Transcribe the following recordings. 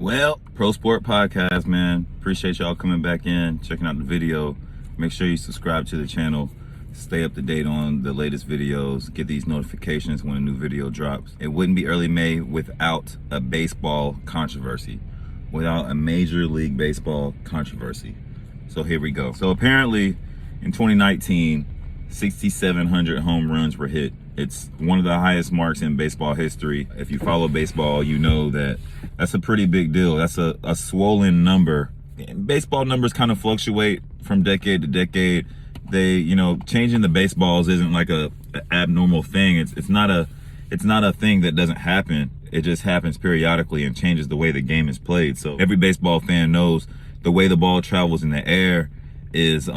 Well, Pro Sport Podcast, man. Appreciate y'all coming back in, checking out the video. Make sure you subscribe to the channel. Stay up to date on the latest videos. Get these notifications when a new video drops. It wouldn't be early May without a baseball controversy, without a Major League Baseball controversy. So here we go. So apparently in 2019, 6,700 home runs were hit. It's one of the highest marks in baseball history. If you follow baseball, you know that that's a pretty big deal. That's a swollen number. Baseball numbers kind of fluctuate from decade to decade. They, changing the baseballs isn't like a abnormal thing. It's not a thing that doesn't happen. It just happens periodically and changes the way the game is played. So every baseball fan knows the way the ball travels in the air is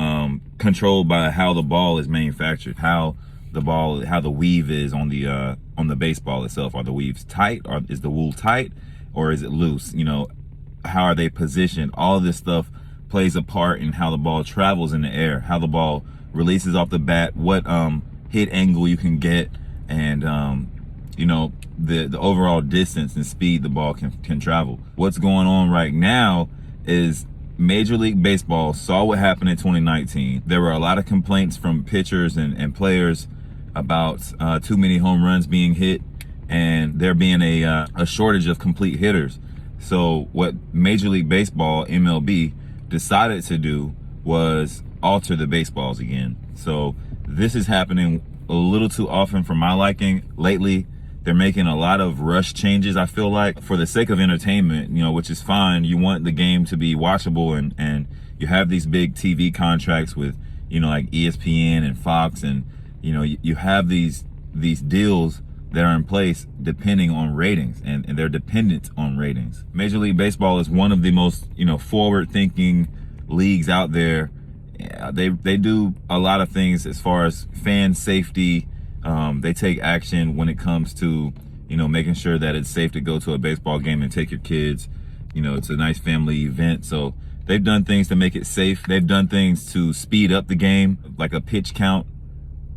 controlled by how the ball is manufactured, how the weave is on the baseball itself. Are the weaves tight, or is the wool tight, or is it loose? How are they positioned? All of this stuff plays a part in how the ball travels in the air, how the ball releases off the bat, what hit angle you can get, and the overall distance and speed the ball can travel. What's going on right now is Major League Baseball saw what happened in 2019. There were a lot of complaints from pitchers and players about too many home runs being hit and there being a shortage of complete hitters. So what Major League Baseball, MLB, decided to do was alter the baseballs again. So this is happening a little too often for my liking lately. They're making a lot of rush changes, I feel like, for the sake of entertainment, which is fine. You want the game to be watchable, and you have these big TV contracts with, like ESPN and Fox, and, you have these deals that are in place depending on ratings, and they're dependent on ratings. Major League Baseball is one of the most, forward-thinking leagues out there. They do a lot of things as far as fan safety. They take action when it comes to, making sure that it's safe to go to a baseball game and take your kids. It's a nice family event. So they've done things to make it safe. They've done things to speed up the game, like a pitch count,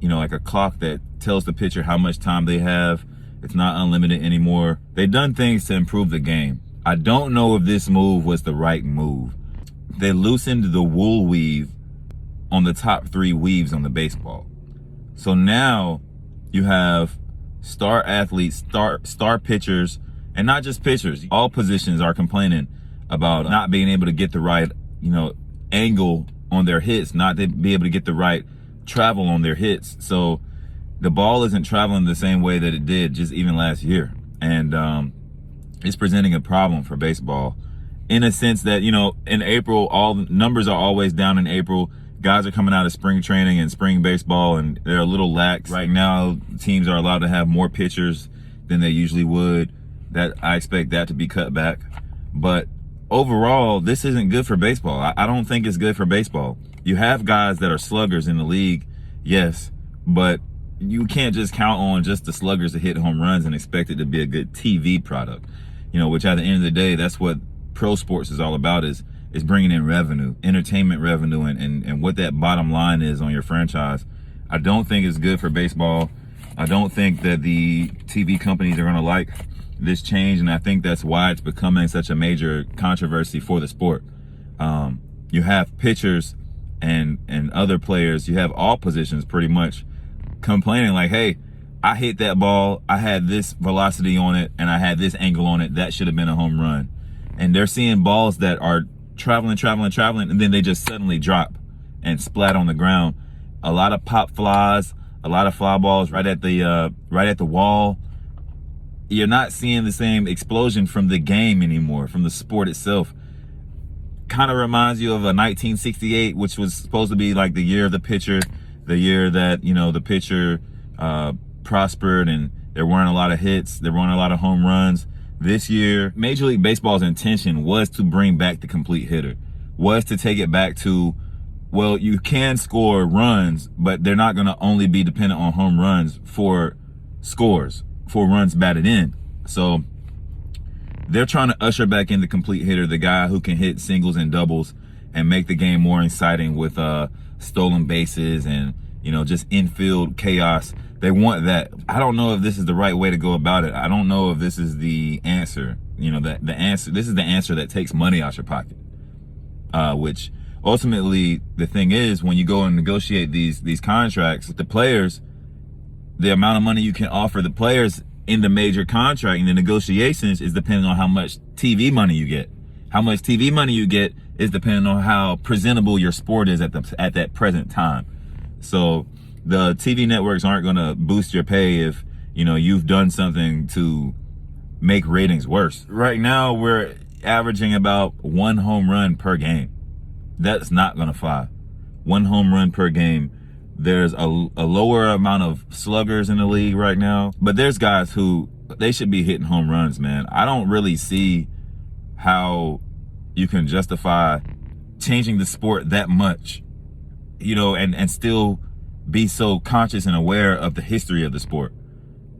like a clock that tells the pitcher how much time they have. It's not unlimited anymore. They've done things to improve the game. I don't know if this move was the right move. They loosened the wool weave on the top 3 weaves on the baseball. So now you have star athletes, star pitchers, and not just pitchers. All positions are complaining about not being able to get the right, angle on their hits, not to be able to get the right travel on their hits. So the ball isn't traveling the same way that it did just even last year. And it's presenting a problem for baseball in a sense that, in April, all the numbers are always down in April. Guys are coming out of spring training and spring baseball, and they're a little lax. Right now, teams are allowed to have more pitchers than they usually would. I expect that to be cut back. But overall, this isn't good for baseball. I don't think it's good for baseball. You have guys that are sluggers in the league, yes, but you can't just count on just the sluggers to hit home runs and expect it to be a good TV product. Which at the end of the day, that's what pro sports is all about, is bringing in revenue, entertainment revenue, and what that bottom line is on your franchise. I don't think it's good for baseball. I don't think that the TV companies are going to like this change, and I think that's why it's becoming such a major controversy for the sport. You have pitchers and other players, you have all positions pretty much complaining like, hey, I hit that ball, I had this velocity on it, and I had this angle on it, that should have been a home run. And they're seeing balls that are traveling, and then they just suddenly drop and splat on the ground. A lot of pop flies, a lot of fly balls right at the wall. You're not seeing the same explosion from the game anymore, from the sport itself. Kind of reminds you of a 1968, which was supposed to be like the year of the pitcher, the year that, the pitcher prospered and there weren't a lot of hits, there weren't a lot of home runs. This year, Major League Baseball's intention was to bring back the complete hitter, was to take it back to, well, you can score runs, but they're not going to only be dependent on home runs for scores, for runs batted in. So they're trying to usher back in the complete hitter, the guy who can hit singles and doubles and make the game more exciting with stolen bases and, just infield chaos. They want that. I don't know if this is the right way to go about it. I don't know if this is the answer. you know, the answer. This is the answer that takes money out your pocket. Which ultimately the thing is, when you go and negotiate these contracts with the players, the amount of money you can offer the players in the major contract in the negotiations is depending on how much TV money you get. How much TV money you get is depending on how presentable your sport is at that present time. So the TV networks aren't going to boost your pay if, you know, you've done something to make ratings worse. Right now, we're averaging about 1 home run per game. That's not going to fly. 1 home run per game. There's a lower amount of sluggers in the league right now, but there's guys who, they should be hitting home runs, man. I don't really see how you can justify changing the sport that much, you know, and still be so conscious and aware of the history of the sport.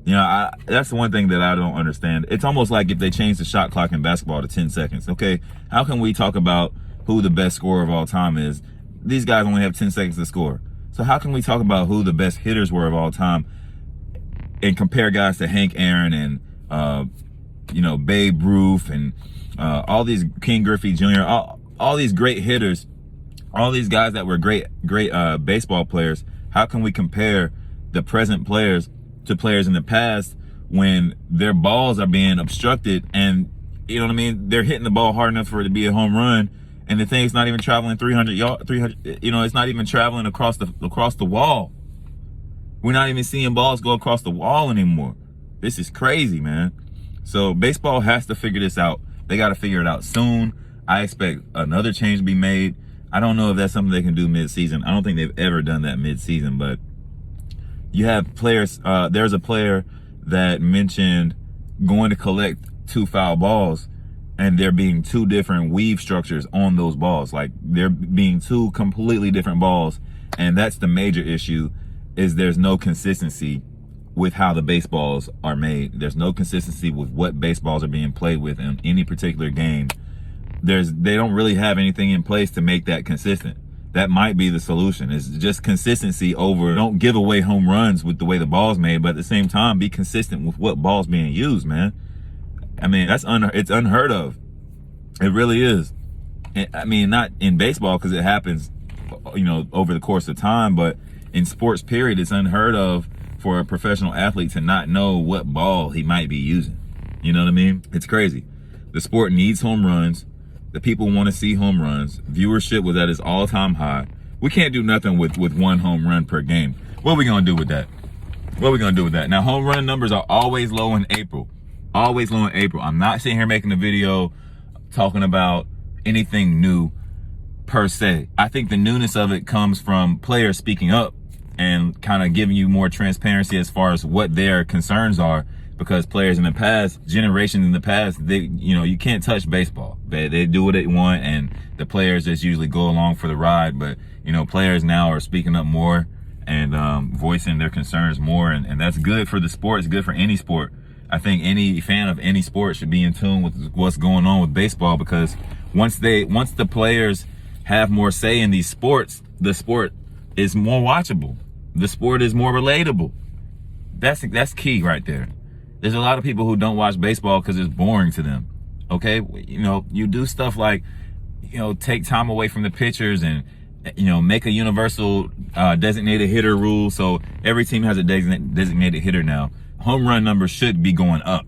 You know, that's the one thing that I don't understand. It's almost like if they changed the shot clock in basketball to 10 seconds. Okay, how can we talk about who the best scorer of all time is? These guys only have 10 seconds to score. So how can we talk about who the best hitters were of all time and compare guys to Hank Aaron and, you know, Babe Ruth and all these, King Griffey Jr., all these great hitters, all these guys that were great baseball players? How can we compare the present players to players in the past when their balls are being obstructed and, you know what I mean, they're hitting the ball hard enough for it to be a home run, and the thing's not even traveling 300 yards, you know, it's not even traveling across the wall. We're not even seeing balls go across the wall anymore. This is crazy, man. So baseball has to figure this out. They got to figure it out soon. I expect another change to be made. I don't know if that's something they can do mid-season. I don't think they've ever done that mid-season, but you have players, there's a player that mentioned going to collect 2 foul balls and there being 2 different weave structures on those balls. Like, there being 2 completely different balls. And that's the major issue, is there's no consistency with how the baseballs are made. There's no consistency with what baseballs are being played with in any particular game. They don't really have anything in place to make that consistent. That might be the solution. It's just consistency over, don't give away home runs with the way the ball's made, but at the same time, be consistent with what ball's being used, man. I mean, it's unheard of. It really is. I mean, not in baseball because it happens, you know, over the course of time, but in sports period, it's unheard of for a professional athlete to not know what ball he might be using. You know what I mean? It's crazy. The sport needs home runs. The people want to see home runs. Viewership was at its all-time high. We can't do nothing with 1 home run per game. What are we going to do with that? What are we going to do with that? Now, home run numbers are always low in April. Always low in April. I'm not sitting here making a video talking about anything new per se. I think the newness of it comes from players speaking up and kind of giving you more transparency as far as what their concerns are, because players in the past, generations in the past, they, you know, you can't touch baseball. They do what they want, and the players just usually go along for the ride. But, you know, players now are speaking up more and voicing their concerns more, and that's good for the sport. It's good for any sport. I think any fan of any sport should be in tune with what's going on with baseball, because once the players have more say in these sports, the sport is more watchable. The sport is more relatable. That's key right there. There's a lot of people who don't watch baseball because it's boring to them. Okay, you know, you do stuff like, you know, take time away from the pitchers and, you know, make a universal designated hitter rule, so every team has a designated hitter now. Home run numbers should be going up.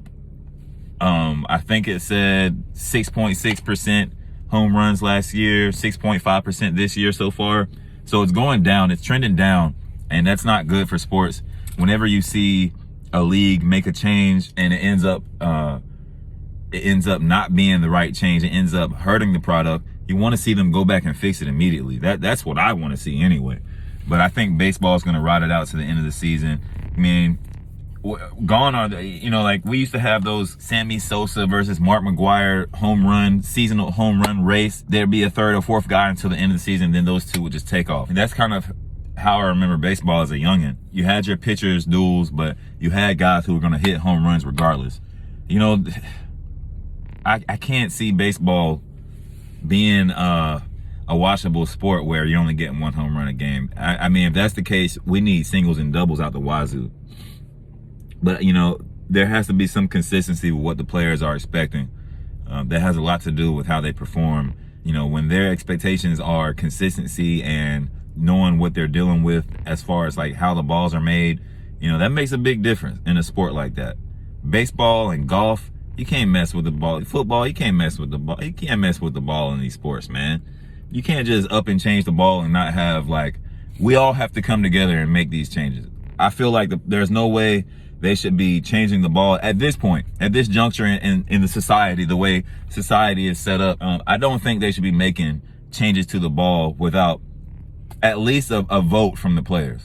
I think it said 6.6% home runs last year, 6.5% this year so far. So it's going down. It's trending down, and that's not good for sports. Whenever you see a league make a change and it ends up not being the right change, it ends up hurting the product, you want to see them go back and fix it immediately. That's what I want to see anyway. But I think baseball is going to ride it out to the end of the season. I mean, gone are the, you know, like we used to have those Sammy Sosa versus Mark McGwire seasonal home run race. There'd be a 3rd or 4th guy until the end of the season, then those 2 would just take off. And that's kind of how I remember baseball as a youngin'. You had your pitchers duels, but you had guys who were going to hit home runs regardless. You know, I can't see baseball being a watchable sport where you're only getting 1 home run a game. I mean, if that's the case, we need singles and doubles out the wazoo. But, you know, there has to be some consistency with what the players are expecting. That has a lot to do with how they perform. You know, when their expectations are consistency and knowing what they're dealing with as far as like how the balls are made, you know, that makes a big difference in a sport like that. Baseball and golf, you can't mess with the ball. Football, you can't mess with the ball. You can't mess with the ball in these sports, man. You can't just up and change the ball and not have, like, we all have to come together and make these changes. I feel like there's no way they should be changing the ball at this point, at this juncture in the society, the way society is set up. I don't think they should be making changes to the ball without at least a vote from the players.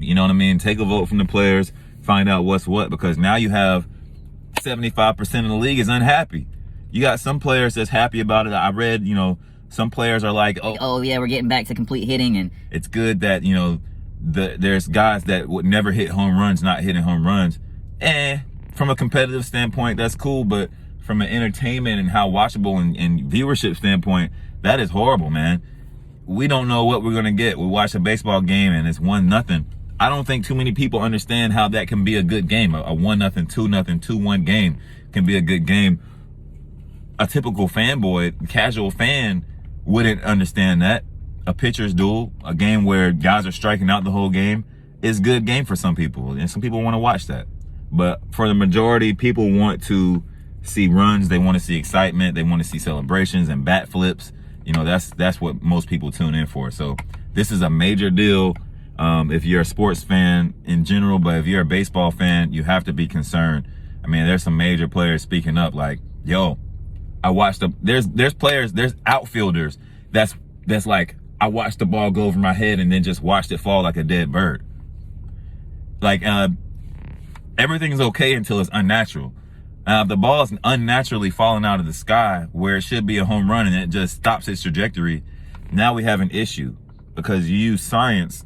You know what I mean? Take a vote from the players, find out what's what, because now you have 75% of the league is unhappy. You got some players that's happy about it. I read, you know, some players are like, oh yeah, we're getting back to complete hitting, and it's good that, you know, there's guys that would never hit home runs not hitting home runs. From a competitive standpoint, that's cool, but from an entertainment and how watchable and viewership standpoint, that is horrible, man. We don't know what we're gonna get. We watch a baseball game and it's 1-0. I don't think too many people understand how that can be a good game. A 1-0, 2-0, 2-1 game can be a good game. A typical fanboy, casual fan, wouldn't understand that. A pitcher's duel, a game where guys are striking out the whole game, is a good game for some people, and some people want to watch that. But for the majority, people want to see runs, they want to see excitement, they want to see celebrations and bat flips. You know, that's what most people tune in for. So this is a major deal if you're a sports fan in general, but if you're a baseball fan, you have to be concerned. I mean, there's some major players speaking up like, yo, I watched there's players, there's outfielders that's like, I watched the ball go over my head and then just watched it fall like a dead bird. Like, everything's okay until it's unnatural. If the ball is unnaturally falling out of the sky where it should be a home run and it just stops its trajectory, now we have an issue, because you used science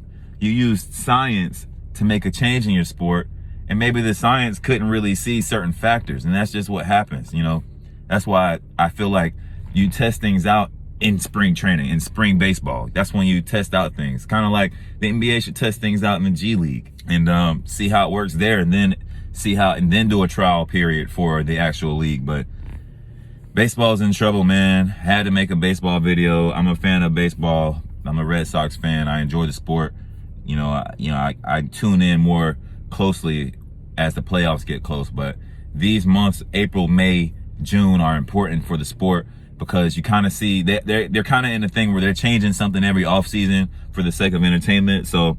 to make a change in your sport, and maybe the science couldn't really see certain factors, and that's just what happens, you know? That's why I feel like you test things out in spring training, in spring baseball. That's when you test out things. Kind of like the NBA should test things out in the G League and see how it works there, and then do a trial period for the actual league. But baseball's in trouble, man. Had to make a baseball video. I'm a fan of baseball. I'm a Red Sox fan. I enjoy the sport. I tune in more closely as the playoffs get close. But these months, April, May, June, are important for the sport, because you kind of see they're kind of in a thing where they're changing something every offseason for the sake of entertainment. So,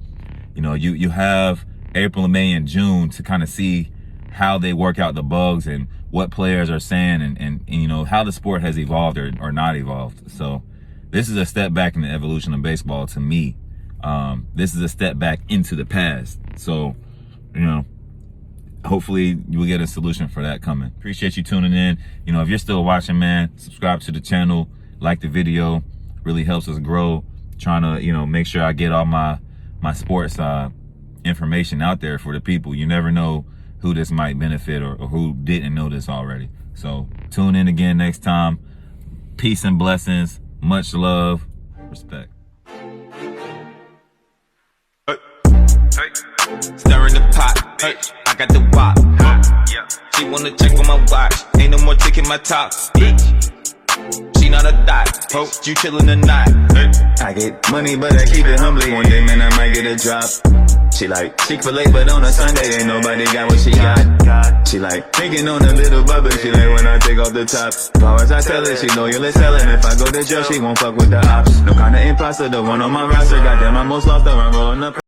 you know, you have April, May, and June to kind of see how they work out the bugs and what players are saying and you know, how the sport has evolved or not evolved. So this is a step back in the evolution of baseball to me. This is a step back into the past. So, you know, hopefully you'll get a solution for that coming. Appreciate you tuning in. You know, if you're still watching, man, subscribe to the channel, like the video. Really helps us grow. Trying to, you know, make sure I get all my sports information out there for the people. You never know who this might benefit or who didn't know this already. So tune in again next time. Peace and blessings. Much love. Respect. Stirring the pot, hey, I got the wop. She wanna check on my watch, ain't no more ticking my top. She not a dot, hope you chillin' or not. I get money, but I keep it humbly. One day, man, I might get a drop. She like Chick-fil-A, but on a Sunday, ain't nobody got what she got. She like thinking on a little bubble. She like when I take off the top. Powers I tell her, she loyal as hell, and if I go to jail, she won't fuck with the ops. No kind of imposter, the one on my roster. Goddamn, I almost lost her. I'm rolling up.